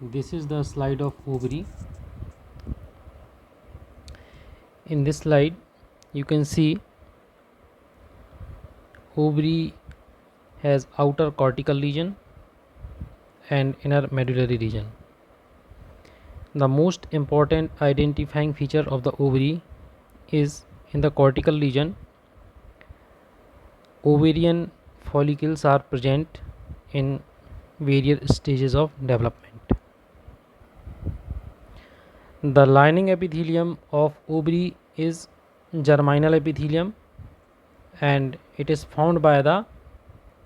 This is the slide of ovary. In this slide you can see ovary has outer cortical region and inner medullary region. The most important identifying feature of the ovary is in the cortical region. Ovarian follicles are present in various stages of development. The lining epithelium of ovary is germinal epithelium and it is formed by the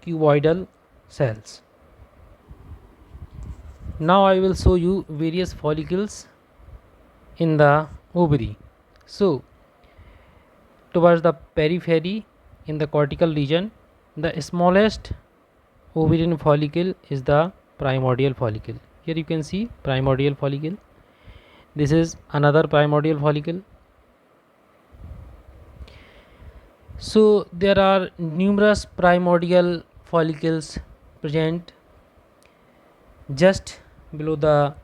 cuboidal cells. Now I will show you various follicles in the ovary. So towards the periphery in the cortical region, the smallest ovarian follicle is the primordial follicle. Here you can see primordial follicle. This is another primordial follicle. So there are numerous primordial follicles present just below the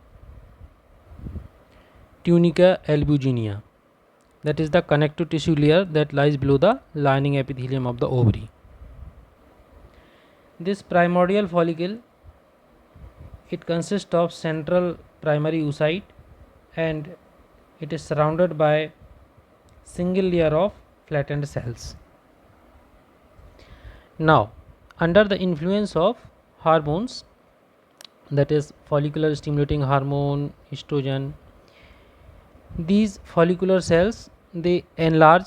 tunica albuginea, that is the connective tissue layer that lies below the lining epithelium of the ovary. This primordial follicle, it consists of central primary oocyte and it is surrounded by single layer of flattened cells. Now under the influence of hormones, that is follicular stimulating hormone, estrogen, these follicular cells they enlarge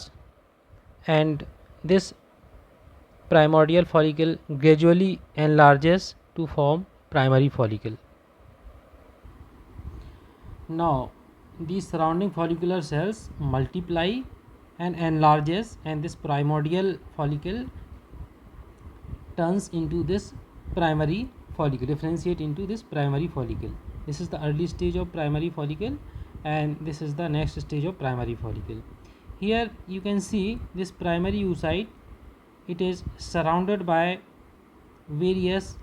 and this primordial follicle gradually enlarges to form primary follicle. Now these surrounding follicular cells multiply and enlarges and this primordial follicle turns into this primary follicle, differentiate into this primary follicle. This is the early stage of primary follicle and this is the next stage of primary follicle. Here you can see this primary oocyte, it is surrounded by various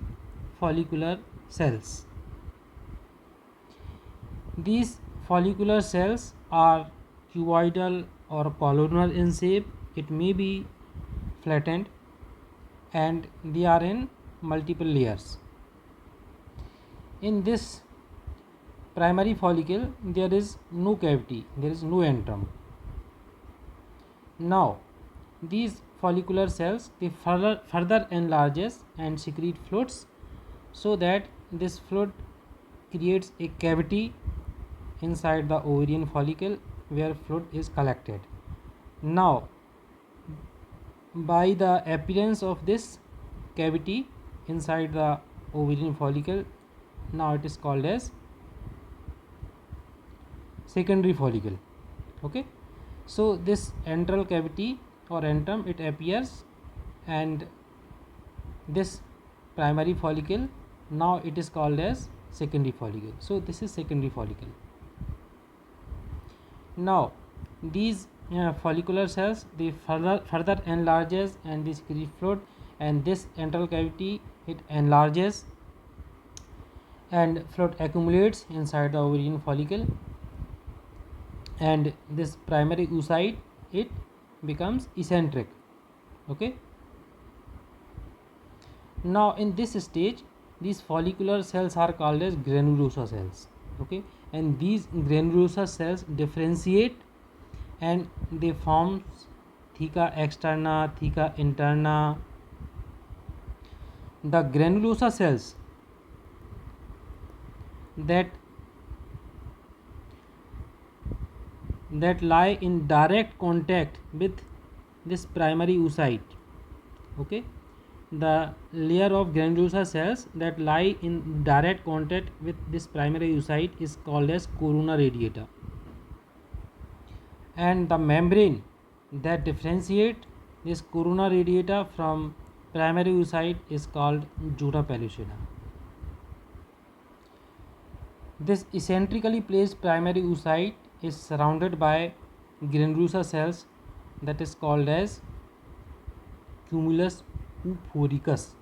follicular cells. These follicular cells are cuboidal or columnar in shape. It may be flattened and they are in multiple layers. In this primary follicle there is no cavity, there is no antrum. Now these follicular cells they further enlarges and secrete fluids so that this fluid creates a cavity inside the ovarian follicle where fluid is collected. Now by the appearance of this cavity inside the ovarian follicle, now it is called as secondary follicle. Okay, so this antral cavity or antrum it appears and this primary follicle, now it is called as secondary follicle. So this is secondary follicle. Now these follicular cells they further enlarges and this secrete fluid and this antral cavity it enlarges and fluid accumulates inside the ovarian follicle and this primary oocyte it becomes eccentric. Okay, now in this stage these follicular cells are called as granulosa cells. Okay, and these granulosa cells differentiate and they form theca externa, theca interna. The granulosa cells that lie in direct contact with this primary oocyte. Okay, the layer of granulosa cells that lie in direct contact with this primary oocyte is called as corona radiata, and the membrane that differentiate this corona radiata from primary oocyte is called jura pellucida. This eccentrically placed primary oocyte is surrounded by granulosa cells that is called as cumulus oophoricus,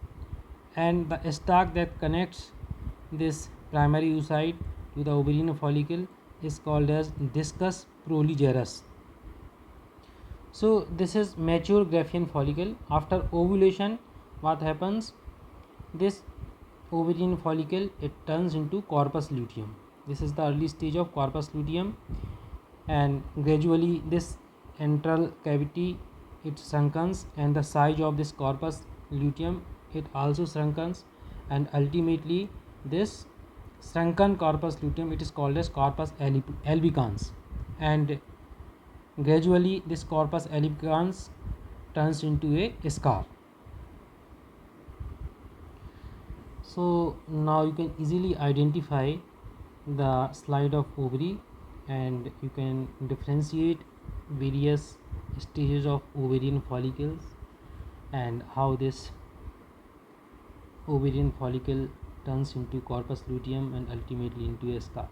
and the stalk that connects this primary oocyte to the ovarian follicle is called as discus proligerus. So this is mature Graafian follicle. After ovulation, what happens? This ovarian follicle, it turns into corpus luteum. This is the early stage of corpus luteum, and gradually this antral cavity, it shrinkens, and the size of this corpus luteum, it also shrinkens, and ultimately this shrunken corpus luteum, it is called as corpus albicans, and gradually this corpus albicans turns into a scar. So now you can easily identify the slide of ovary, and you can differentiate various stages of ovarian follicles and how this ovarian follicle turns into corpus luteum and ultimately into a scar.